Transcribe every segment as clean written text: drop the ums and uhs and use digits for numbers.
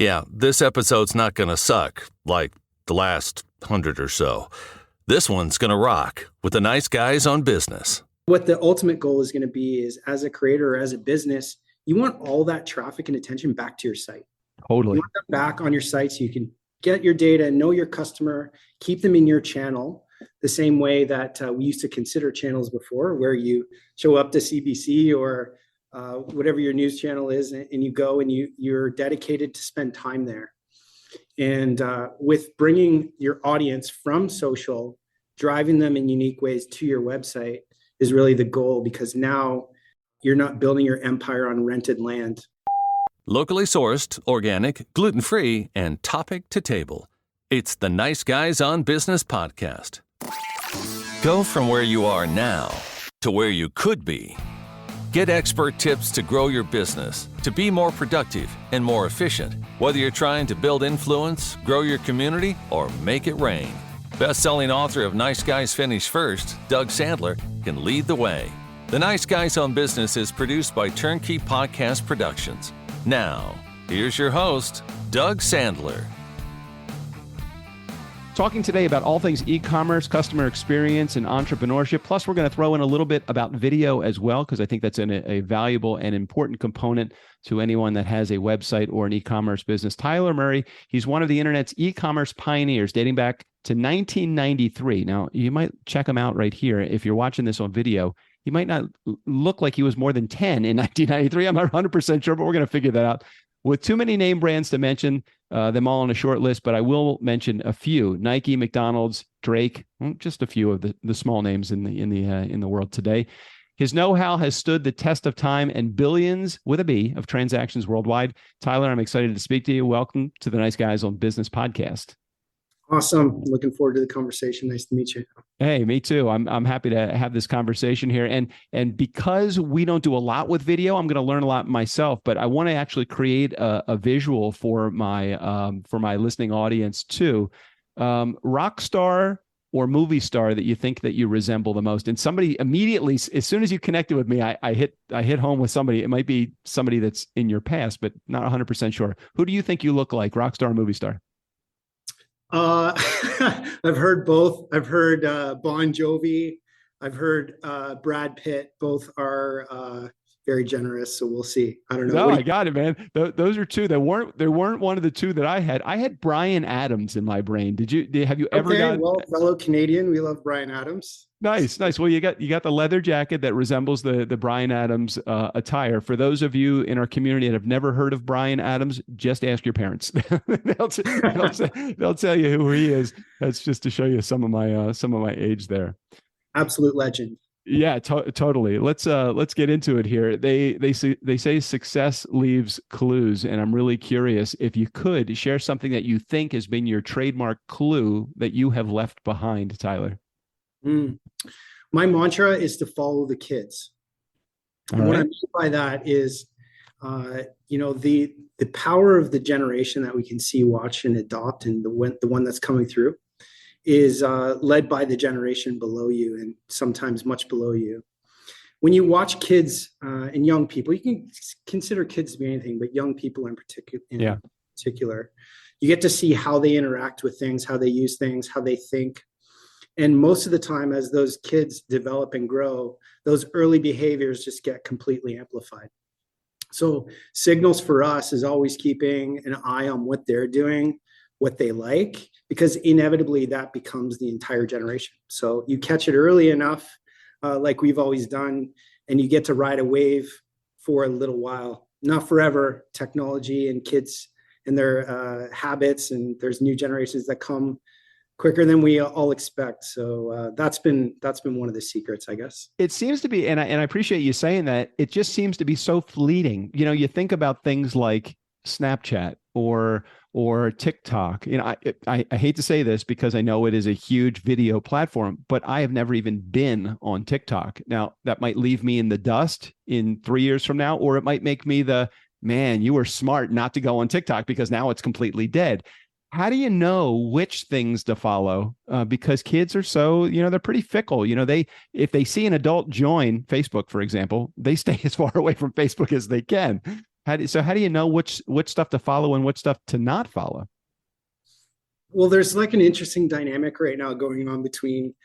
Yeah, this episode's not going to suck like the last 100 or so. This one's going to rock with the nice guys on business. What the ultimate goal is going to be is, as a creator or as a business, you want all that traffic and attention back to your site. Totally. You want them back on your site so you can get your data, know your customer, keep them in your channel, the same way that we used to consider channels before, where you show up to CBC or whatever your news channel is, and you go and you're dedicated to spend time there. And with bringing your audience from social, driving them in unique ways to your website is really the goal, because now you're not building your empire on rented land. Locally sourced, organic, gluten-free, and topic to table. It's the Nice Guys on Business podcast. Go from where you are now to where you could be. Get expert tips to grow your business, to be more productive and more efficient, whether you're trying to build influence, grow your community, or make it rain. Best-selling author of Nice Guys Finish First, Doug Sandler, can lead the way. The Nice Guys on Business is produced by Turnkey Podcast Productions. Now, here's your host, Doug Sandler. Talking today about all things e-commerce, customer experience, and entrepreneurship. Plus, we're going to throw in a little bit about video as well, because I think that's a valuable and important component to anyone that has a website or an e-commerce business. Tyler Murray, he's one of the internet's e-commerce pioneers dating back to 1993. Now, you might check him out right here. If you're watching this on video, he might not look like he was more than 10 in 1993. I'm not 100% sure, but we're going to figure that out. With too many name brands to mention them all on a short list, but I will mention a few: Nike, McDonald's, Drake, just a few of the small names in the world today. His know-how has stood the test of time and billions, with a B, of transactions worldwide. Tyler, I'm excited to speak to you. Welcome to the Nice Guys on Business podcast. Awesome. Looking forward to the conversation. Nice to meet you. Hey, me too. I'm happy to have this conversation here. And because we don't do a lot with video, I'm going to learn a lot myself, but I want to actually create a visual for my listening audience too. Rock star or movie star that you think that you resemble the most. And somebody immediately, as soon as you connected with me, I hit home with somebody. It might be somebody that's in your past, but not 100% sure. Who do you think you look like, rock star or movie star? I've heard both. I've heard Bon Jovi. I've heard Brad Pitt. Both are very generous, so we'll see. I don't know. No, I got it, man. Those are two. They weren't one of the two that I had. I had Bryan Adams in my brain. Have you ever got? Well, fellow Canadian, we love Bryan Adams. Nice. Well, you got the leather jacket that resembles the Bryan Adams attire. For those of you in our community that have never heard of Bryan Adams, just ask your parents. they'll tell you who he is. That's just to show you some of my age there. Absolute legend. Yeah, totally. Let's get into it here. They say success leaves clues, and I'm really curious if you could share something that you think has been your trademark clue that you have left behind, Tyler. My mantra is to follow the kids. And what I mean by that is, the power of the generation that we can see, watch, and adopt, and the one that's coming through is led by the generation below you, and sometimes much below you. When you watch kids and young people, you can consider kids to be anything, but young people in particular, you get to see how they interact with things, how they use things, how they think. And most of the time, as those kids develop and grow, those early behaviors just get completely amplified. So signals for us is always keeping an eye on what they're doing, what they like, because inevitably that becomes the entire generation. So you catch it early enough, like we've always done, and you get to ride a wave for a little while, not forever. Technology and kids and their habits, and there's new generations that come quicker than we all expect. So that's been one of the secrets, I guess. It seems to be, and I appreciate you saying that. It just seems to be so fleeting. You think about things like Snapchat or TikTok. I hate to say this because I know it is a huge video platform, but I have never even been on TikTok. Now, that might leave me in the dust in 3 years from now, or it might make me man, you were smart not to go on TikTok because now it's completely dead. How do you know which things to follow? Because kids are so, they're pretty fickle. If they see an adult join Facebook, for example, they stay as far away from Facebook as they can. How do you know which stuff to follow and what stuff to not follow? Well, there's like an interesting dynamic right now going on between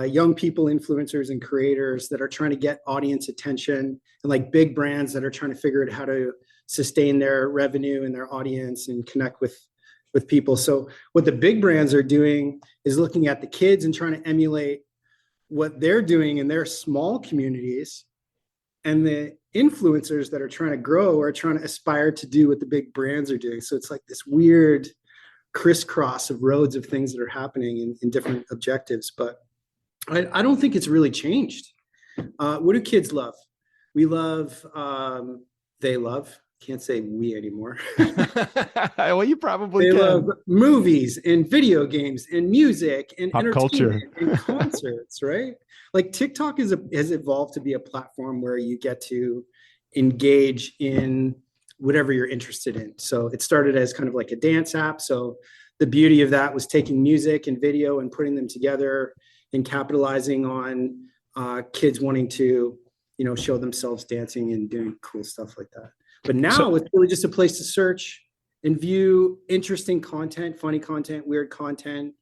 young people, influencers, and creators that are trying to get audience attention, and like big brands that are trying to figure out how to sustain their revenue and their audience and connect with people. So what the big brands are doing is looking at the kids and trying to emulate what they're doing in their small communities. And the influencers that are trying to grow are trying to aspire to do what the big brands are doing. So it's like this weird crisscross of roads of things that are happening in different objectives. But I don't think it's really changed. What do kids love? We love, they love, can't say we anymore. Well, you probably they can. love movies and video games and music and Pop entertainment culture. and concerts, right? Like TikTok has evolved to be a platform where you get to engage in whatever you're interested in. So it started as kind of like a dance app. So the beauty of that was taking music and video and putting them together and capitalizing on kids wanting to, show themselves dancing and doing cool stuff like that. But now it's really just a place to search and view interesting content, funny content, weird content.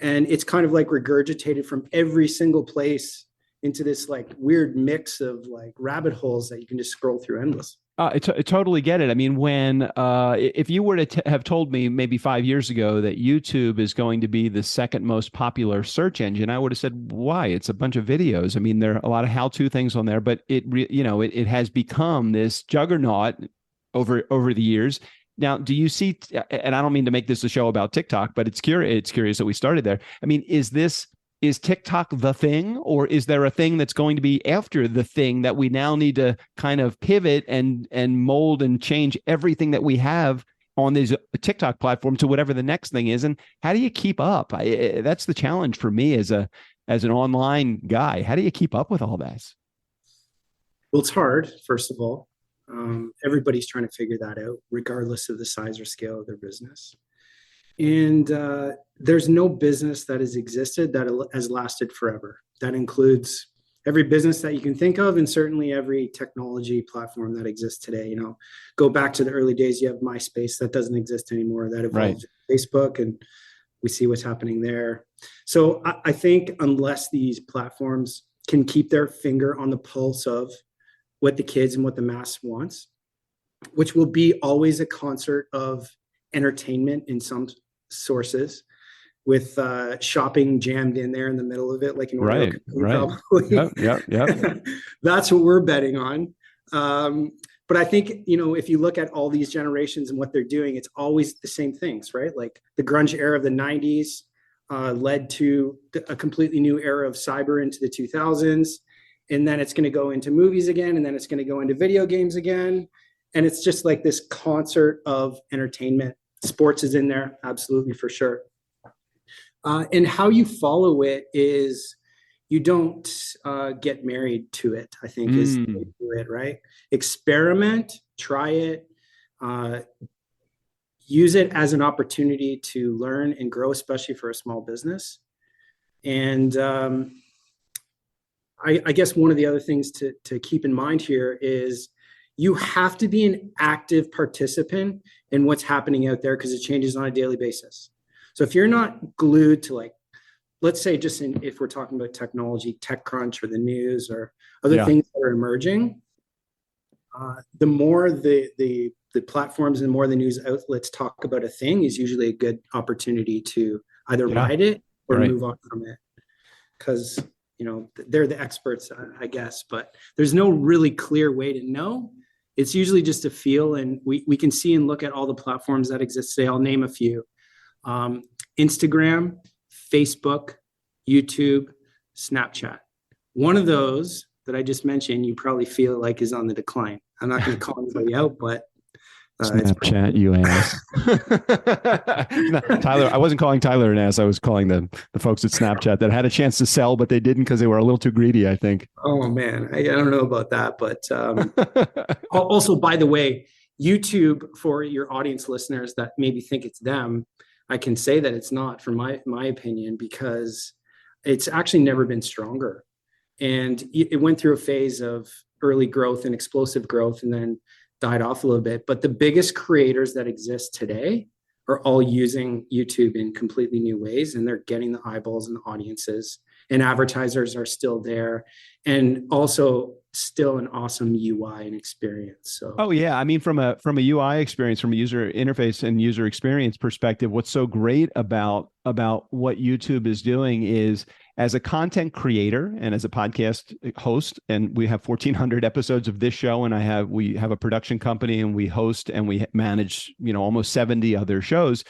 And it's kind of like regurgitated from every single place into this like weird mix of like rabbit holes that you can just scroll through endless. I totally get it. I mean, when if you were to have told me maybe 5 years ago that YouTube is going to be the second most popular search engine, I would have said, why? It's a bunch of videos. I mean, there are a lot of how-to things on there, but it has become this juggernaut over the years. Now, do you see, and I don't mean to make this a show about TikTok, but it's curious that we started there. I mean, is TikTok the thing, or is there a thing that's going to be after the thing that we now need to kind of pivot and mold and change everything that we have on this TikTok platform to whatever the next thing is? And how do you keep up? That's the challenge for me as an online guy. How do you keep up with all this? Well, it's hard, first of all. Everybody's trying to figure that out, regardless of the size or scale of their business. And there's no business that has existed that has lasted forever. That includes every business that you can think of, and certainly every technology platform that exists today. Go back to the early days, you have MySpace that doesn't exist anymore. That evolved Facebook, and we see what's happening there. So I think unless these platforms can keep their finger on the pulse of what the kids and what the mass wants, which will be always a concert of entertainment in some sources, with shopping jammed in there in the middle of it, like an right. Yeah. That's what we're betting on. But I think, if you look at all these generations and what they're doing, it's always the same things, right? Like the grunge era of the 90s led to a completely new era of cyber into the 2000s. And then it's going to go into movies again, and then it's going to go into video games again. And it's just like this concert of entertainment. Sports is in there, absolutely, for sure. And how you follow it is you don't get married to it, I think, is the way to do it, right? Experiment, try it, use it as an opportunity to learn and grow, especially for a small business. And I guess one of the other things to keep in mind here is you have to be an active participant in what's happening out there, because it changes on a daily basis. So if you're not glued to, like, let's say if we're talking about technology, TechCrunch or the news or other things that are emerging, the more the platforms and the more the news outlets talk about a thing is usually a good opportunity to either ride it or move on from it. Because they're the experts, I guess, but there's no really clear way to know. It's usually just a feel, and we can see and look at all the platforms that exist today. I'll name a few. Instagram, Facebook, YouTube, Snapchat. One of those that I just mentioned, you probably feel like is on the decline. I'm not going to call anybody out, but Snapchat, you ass. No, Tyler, I wasn't calling Tyler an ass. I was calling the folks at Snapchat that had a chance to sell, but they didn't because they were a little too greedy, I think. Oh man, I don't know about that, but also, by the way, YouTube, for your audience listeners that maybe think it's them, I can say that it's not, from my opinion, because it's actually never been stronger. And it went through a phase of early growth and explosive growth, and then died off a little bit, but the biggest creators that exist today are all using YouTube in completely new ways, and they're getting the eyeballs and the audiences, and advertisers are still there, and also still an awesome UI and experience. So, oh yeah, I mean, from a UI experience, from a user interface and user experience perspective, what's so great about what YouTube is doing is, as a content creator and as a podcast host, and we have 1,400 episodes of this show, and we have a production company, and we host and we manage, almost 70 other shows.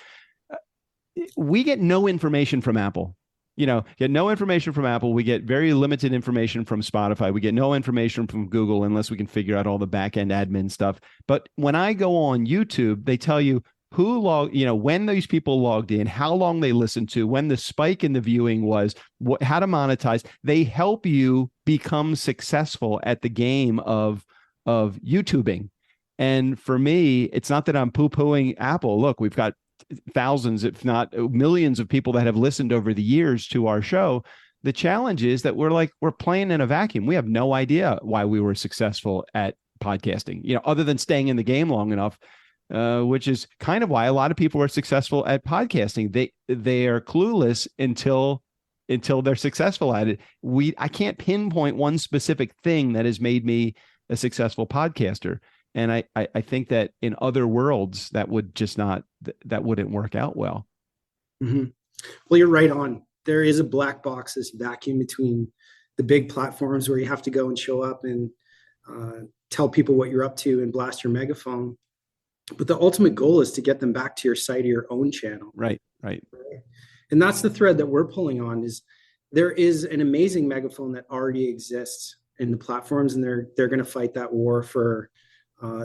We get no information from Apple. Get no information from Apple. We get very limited information from Spotify. We get no information from Google unless we can figure out all the back-end admin stuff. But when I go on YouTube, they tell you when these people logged in, how long they listened to, when the spike in the viewing was, how to monetize. They help you become successful at the game of YouTubing. And for me, it's not that I'm poo-pooing Apple. Look, we've got thousands, if not millions of people that have listened over the years to our show. The challenge is that we're playing in a vacuum. We have no idea why we were successful at podcasting, other than staying in the game long enough, which is kind of why a lot of people are successful at podcasting. They are clueless until they're successful at it. I can't pinpoint one specific thing that has made me a successful podcaster. And I think that in other worlds, that wouldn't work out well. Mm-hmm. Well, you're right on. There is a black box, this vacuum between the big platforms where you have to go and show up and tell people what you're up to and blast your megaphone. But the ultimate goal is to get them back to your site or your own channel. Right. And that's the thread that we're pulling on. Is there is an amazing megaphone that already exists in the platforms, and they're going to fight that war for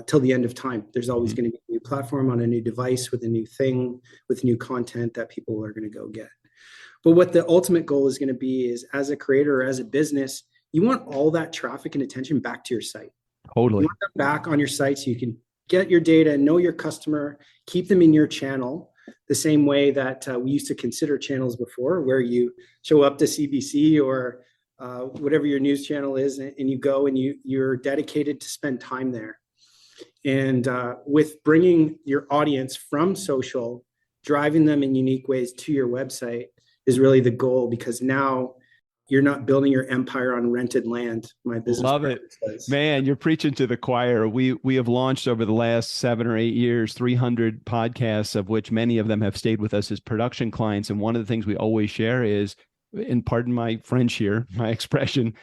till the end of time. There's always going to be a new platform on a new device with a new thing, with new content that people are going to go get. But what the ultimate goal is going to be is, as a creator or as a business, you want all that traffic and attention back to your site. Totally. You want them back on your site so you can get your data, know your customer, keep them in your channel, the same way that we used to consider channels before, where you show up to CBC or whatever your news channel is, and you go and you're dedicated to spend time there. And with bringing your audience from social, driving them in unique ways to your website is really the goal, because now you're not building your empire on rented land. My business. Love it, man. You're preaching to the choir. We have launched over the last 7 or 8 years 300 podcasts, of which many of them have stayed with us as production clients. And one of the things we always share is, and pardon my French here, my expression,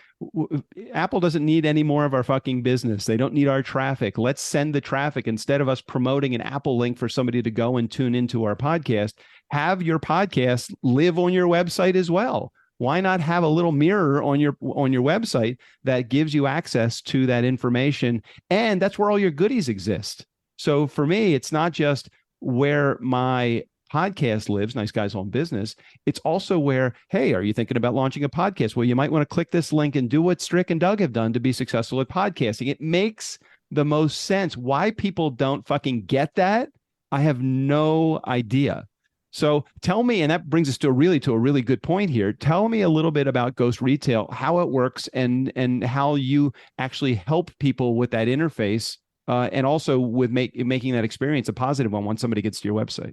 Apple doesn't need any more of our fucking business. They don't need our traffic. Let's send the traffic. Instead of us promoting an Apple link for somebody to go and tune into our podcast, have your podcast live on your website as well. Why not have a little mirror on your website that gives you access to that information? And that's where all your goodies exist. So for me, it's not just where my podcast lives, Nice Guys Home Business. It's also where, hey, are you thinking about launching a podcast? Well, you might want to click this link and do what Strick and Doug have done to be successful at podcasting. It makes the most sense. Why people don't fucking get that, I have no idea. So tell me, and that brings us to a really good point here. Tell me a little bit about GhostRetail, how it works, and how you actually help people with that interface, and also with making that experience a positive one once somebody gets to your website.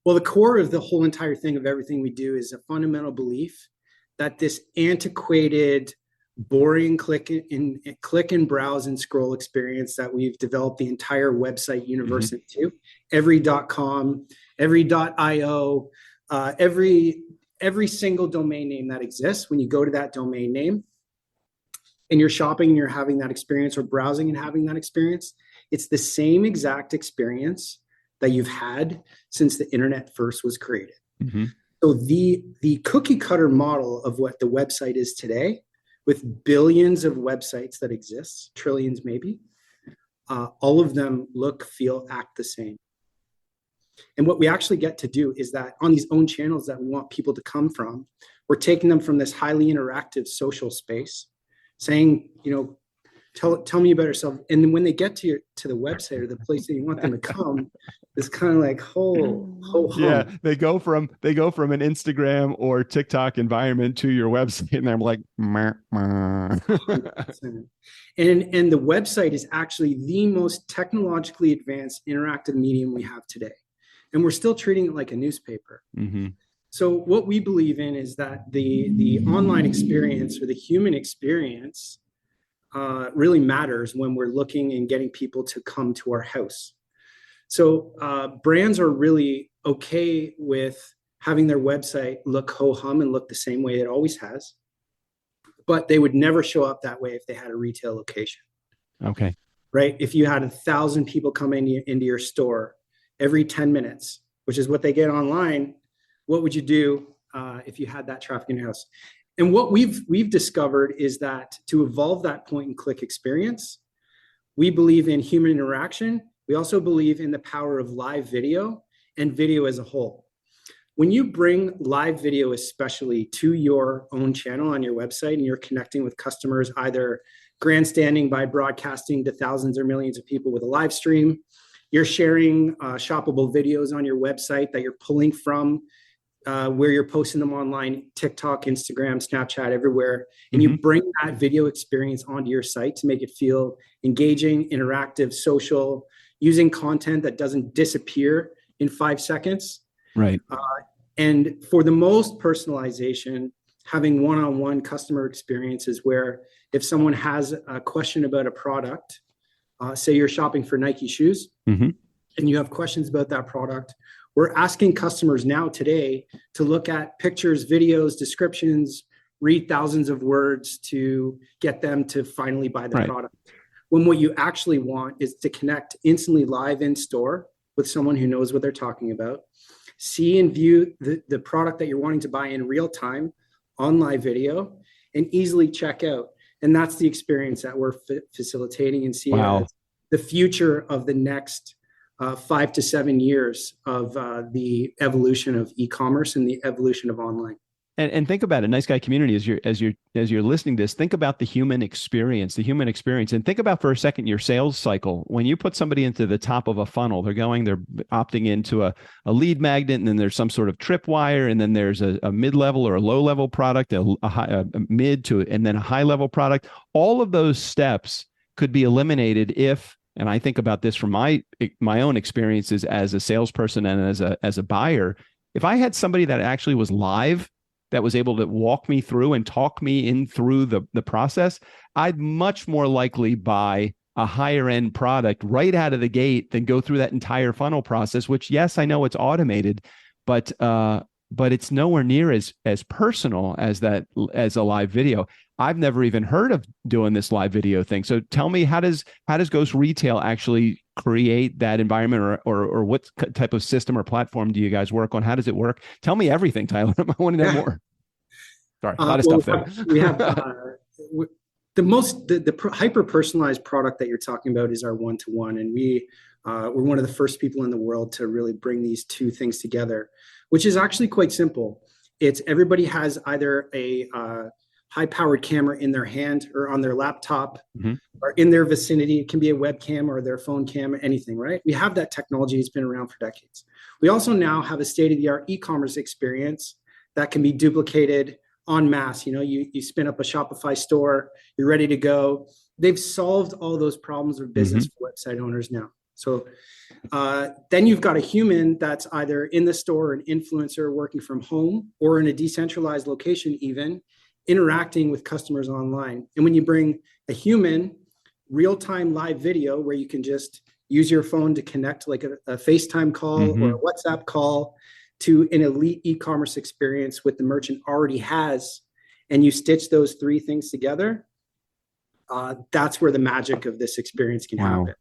Well, the core of the whole entire thing of everything we do is a fundamental belief that this antiquated, boring click and browse and scroll experience that we've developed the entire website universe into, every .com, every .io, every single domain name that exists, when you go to that domain name and you're shopping and you're having that experience, or browsing and having that experience, it's the same exact experience that you've had since the internet first was created. So the cookie cutter model of what the website is today, with billions of websites that exist, trillions maybe, all of them look, feel, act the same. And what we actually get to do is that on these own channels that we want people to come from, we're taking them from this highly interactive social space, saying, tell me about yourself. And then when they get to the website or the place that you want them to come, it's kind of like yeah, they go from an Instagram or TikTok environment to your website, and I'm like, meh, meh. And the website is actually the most technologically advanced interactive medium we have today, and we're still treating it like a newspaper. Mm-hmm. So what we believe in is that the online experience or the human experience really matters when we're looking and getting people to come to our house. So brands are really okay with having their website look ho-hum and look the same way it always has, but they would never show up that way if they had a retail location. Okay. Right? If you had 1,000 people coming into your store every 10 minutes, which is what they get online, what would you do if you had that traffic in your house? And what we've discovered is that to evolve that point and click experience, we believe in human interaction. We also believe in the power of live video and video as a whole. When you bring live video, especially to your own channel on your website, and you're connecting with customers, either grandstanding by broadcasting to thousands or millions of people with a live stream, you're sharing shoppable videos on your website that you're pulling from where you're posting them online, TikTok, Instagram, Snapchat, everywhere. And you bring that video experience onto your site to make it feel engaging, interactive, social, using content that doesn't disappear in 5 seconds. Right. And for the most personalization, having one-on-one customer experiences where if someone has a question about a product, say you're shopping for Nike shoes, and you have questions about that product, we're asking customers now today to look at pictures, videos, descriptions, read thousands of words to get them to finally buy the product. When what you actually want is to connect instantly live in store with someone who knows what they're talking about, see and view the product that you're wanting to buy in real time on live video, and easily check out. And that's the experience that we're facilitating and see as the future of the next 5 to 7 years of the evolution of e-commerce and the evolution of online. And think about it, Nice Guy community, as you're listening to this, think about the human experience, and think about for a second your sales cycle. When you put somebody into the top of a funnel, they're opting into a lead magnet, and then there's some sort of tripwire, and then there's a mid-level or a low-level product, a mid to, and then a high-level product. All of those steps could be eliminated if, and I think about this from my own experiences as a salesperson and as a buyer, if I had somebody that actually was live, that was able to walk me through and talk me in through the process, I'd much more likely buy a higher end product right out of the gate than go through that entire funnel process, which, yes, I know it's automated, but it's nowhere near as personal as a live video. I've never even heard of doing this live video thing. So tell me, how does GhostRetail actually create that environment, or what type of system or platform do you guys work on? How does it work? Tell me everything, Tyler. I want to know more. Sorry, a lot of stuff there. We have the hyper personalized product that you're talking about is our one-to-one, and we're one of the first people in the world to really bring these two things together, which is actually quite simple. It's everybody has either a high-powered camera in their hand or on their laptop or in their vicinity. It can be a webcam or their phone cam, anything, right? We have that technology. It's been around for decades. We also now have a state-of-the-art e-commerce experience that can be duplicated en masse. You spin up a Shopify store, you're ready to go. They've solved all those problems of business for website owners now. So then you've got a human that's either in the store, an influencer working from home, or in a decentralized location even, interacting with customers online. And when you bring a human real-time live video where you can just use your phone to connect like a FaceTime call or a WhatsApp call to an elite e-commerce experience with the merchant already has, and you stitch those three things together, that's where the magic of this experience can happen.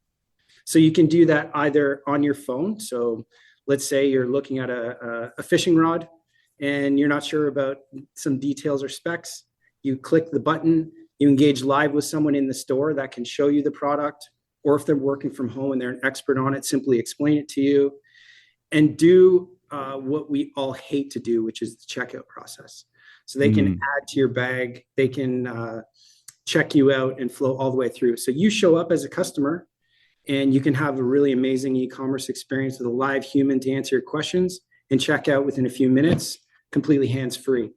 So you can do that either on your phone. So let's say you're looking at a fishing rod and you're not sure about some details or specs. You click the button, you engage live with someone in the store that can show you the product, or if they're working from home and they're an expert on it, simply explain it to you and do what we all hate to do, which is the checkout process. So they can add to your bag, they can check you out and flow all the way through. So you show up as a customer and you can have a really amazing e-commerce experience with a live human to answer your questions and check out within a few minutes, completely hands-free.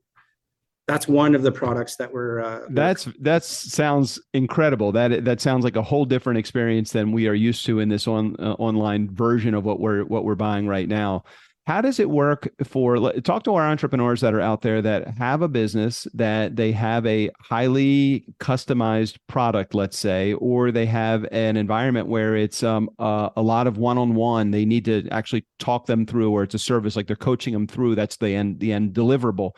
That's one of the products that we're. That sounds incredible. That sounds like a whole different experience than we are used to in this online version of what we're buying right now. How does it work talk to our entrepreneurs that are out there that have a business, that they have a highly customized product, let's say, or they have an environment where it's a lot of one-on-one. They need to actually talk them through, or it's a service like they're coaching them through. That's the end deliverable.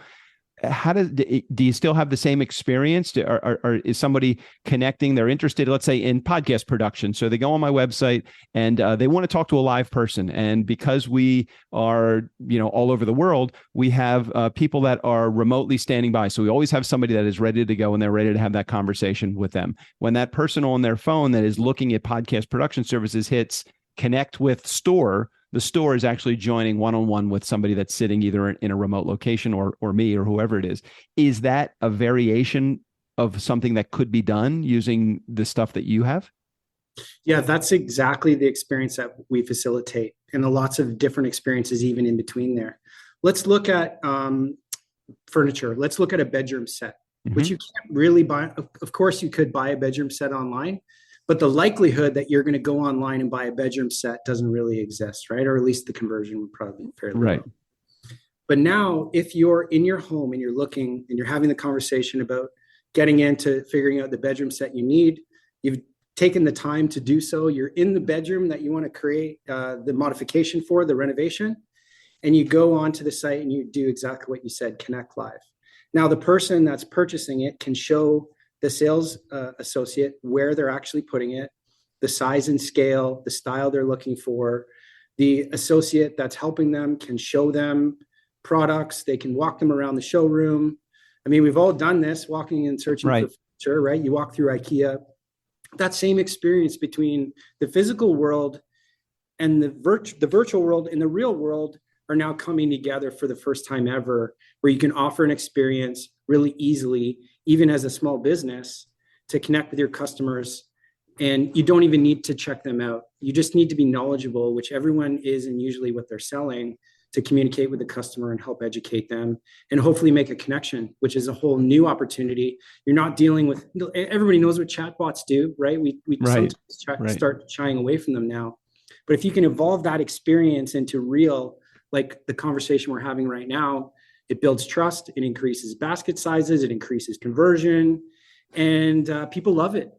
How do you still have the same experience? Or is somebody connecting? They're interested, let's say, in podcast production. So they go on my website and they want to talk to a live person. And because we are, all over the world, we have people that are remotely standing by. So we always have somebody that is ready to go and they're ready to have that conversation with them. When that person on their phone that is looking at podcast production services hits connect with store, the store is actually joining one-on-one with somebody that's sitting either in a remote location or me or whoever it is. Is that a variation of something that could be done using the stuff that you have? Yeah, that's exactly the experience that we facilitate, and lots of different experiences even in between there. Let's look at furniture. Let's look at a bedroom set, which you can't really buy. Of course, you could buy a bedroom set online, but the likelihood that you're going to go online and buy a bedroom set doesn't really exist, right? Or at least the conversion would probably be fairly low. But now, if you're in your home and you're looking and you're having the conversation about getting into figuring out the bedroom set you need, you've taken the time to do so, you're in the bedroom that you want to create the modification for, the renovation, and you go onto the site and you do exactly what you said, connect live. Now, the person that's purchasing it can show the sales associate where they're actually putting it, the size and scale, the style they're looking for. The associate that's helping them can show them products. They can walk them around the showroom. I mean, we've all done this, walking and searching for furniture, right? You walk through IKEA. That same experience between the physical world and the virtual world and the real world are now coming together for the first time ever, where you can offer an experience really easily, even as a small business, to connect with your customers. And you don't even need to check them out. You just need to be knowledgeable, which everyone is, and usually what they're selling, to communicate with the customer and help educate them and hopefully make a connection, which is a whole new opportunity. You're not dealing with, everybody knows what chatbots do, right? We sometimes start shying away from them now. But if you can evolve that experience into real, like the conversation we're having right now, it builds trust, it increases basket sizes, it increases conversion, and people love it.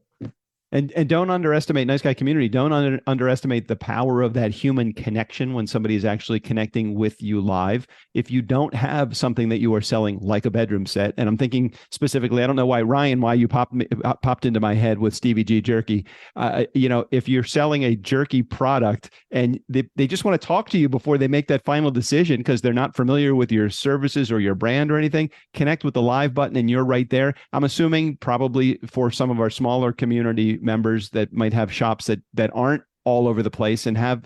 And don't underestimate, Nice Guy community, don't underestimate the power of that human connection when somebody is actually connecting with you live. If you don't have something that you are selling like a bedroom set, and I'm thinking specifically, I don't know why, Ryan, why you popped into my head with Stevie G Jerky. If you're selling a jerky product and they just want to talk to you before they make that final decision because they're not familiar with your services or your brand or anything, connect with the live button and you're right there. I'm assuming probably for some of our smaller community members that might have shops that aren't all over the place and have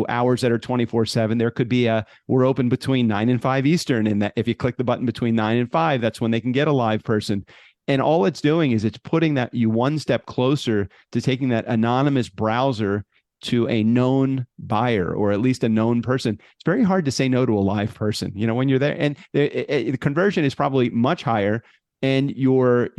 hours that are 24/7. There could be we're open between 9 and 5 Eastern, and that if you click the button between 9 and 5, that's when they can get a live person. And all it's doing is it's putting that you one step closer to taking that anonymous browser to a known buyer, or at least a known person. It's very hard to say no to a live person, when you're there, and the conversion is probably much higher. And your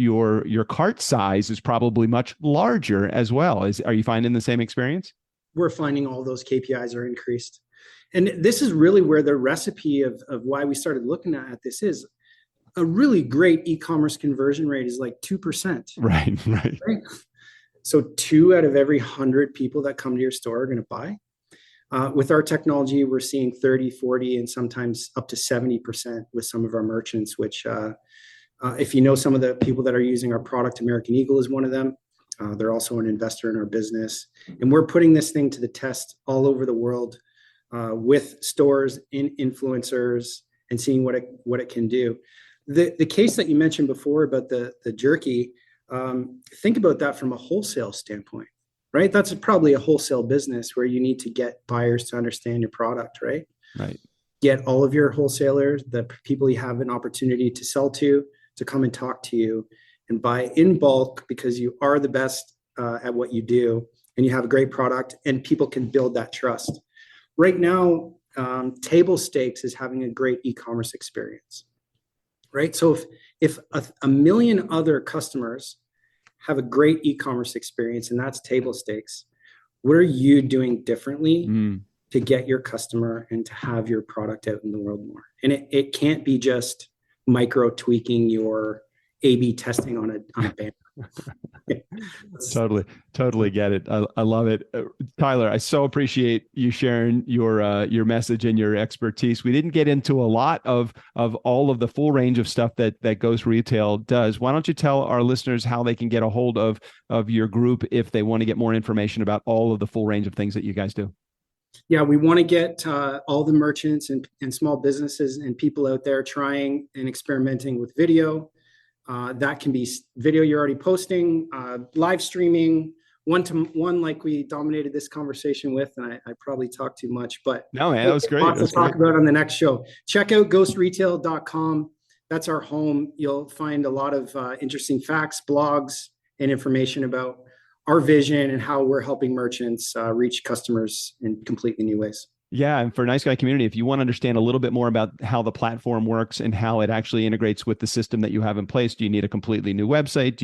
cart size is probably much larger as well. Are you finding the same experience? We're finding all those KPIs are increased. And this is really where the recipe of why we started looking at this is. A really great e-commerce conversion rate is like 2%. Right. So 2 out of every 100 people that come to your store are going to buy. With our technology, we're seeing 30, 40, and sometimes up to 70% with some of our merchants, which if you know some of the people that are using our product, American Eagle is one of them. They're also an investor in our business. And we're putting this thing to the test all over the world with stores, influencers, and seeing what it can do. The case that you mentioned before about the jerky, think about that from a wholesale standpoint, right? That's probably a wholesale business where you need to get buyers to understand your product, right? Right. Get all of your wholesalers, the people you have an opportunity to sell to come and talk to you and buy in bulk because you are the best at what you do and you have a great product and people can build that trust. Right now, table stakes is having a great e-commerce experience, right? So if a million other customers have a great e-commerce experience and that's table stakes, what are you doing differently to get your customer and to have your product out in the world more? And it can't be just micro tweaking your A/B testing on a banner. Totally get it. I love it. Tyler, I so appreciate you sharing your message and your expertise. We didn't get into a lot of all of the full range of stuff that GhostRetail does. Why don't you tell our listeners how they can get a hold of your group if they want to get more information about all of the full range of things that you guys do? Yeah, we want to get all the merchants and small businesses and people out there trying and experimenting with video. That can be video you're already posting, live streaming, one-to-one like we dominated this conversation with, and I probably talked too much, but no, man, that was great. Lots to talk about on the next show. Check out ghostretail.com. That's our home. You'll find a lot of interesting facts, blogs, and information about our vision and how we're helping merchants reach customers in completely new ways. Yeah. And for Nice Guy community, if you want to understand a little bit more about how the platform works and how it actually integrates with the system that you have in place, do you need a completely new website?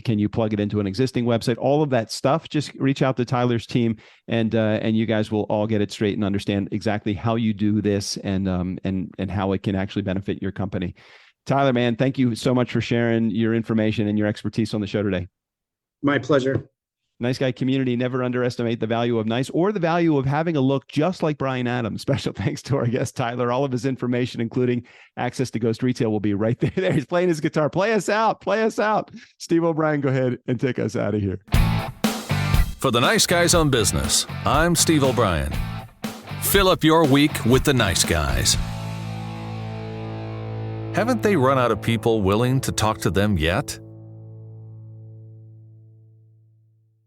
Can you plug it into an existing website? All of that stuff, just reach out to Tyler's team and you guys will all get it straight and understand exactly how you do this and how it can actually benefit your company. Tyler, man, thank you so much for sharing your information and your expertise on the show today. My pleasure. Nice Guy community, never underestimate the value of nice or the value of having a look just like Brian Adams. Special thanks to our guest, Tyler. All of his information, including access to GhostRetail, will be right there. He's playing his guitar. Play us out. Play us out. Steve O'Brien, go ahead and take us out of here. For the Nice Guys on Business, I'm Steve O'Brien. Fill up your week with the Nice Guys. Haven't they run out of people willing to talk to them yet?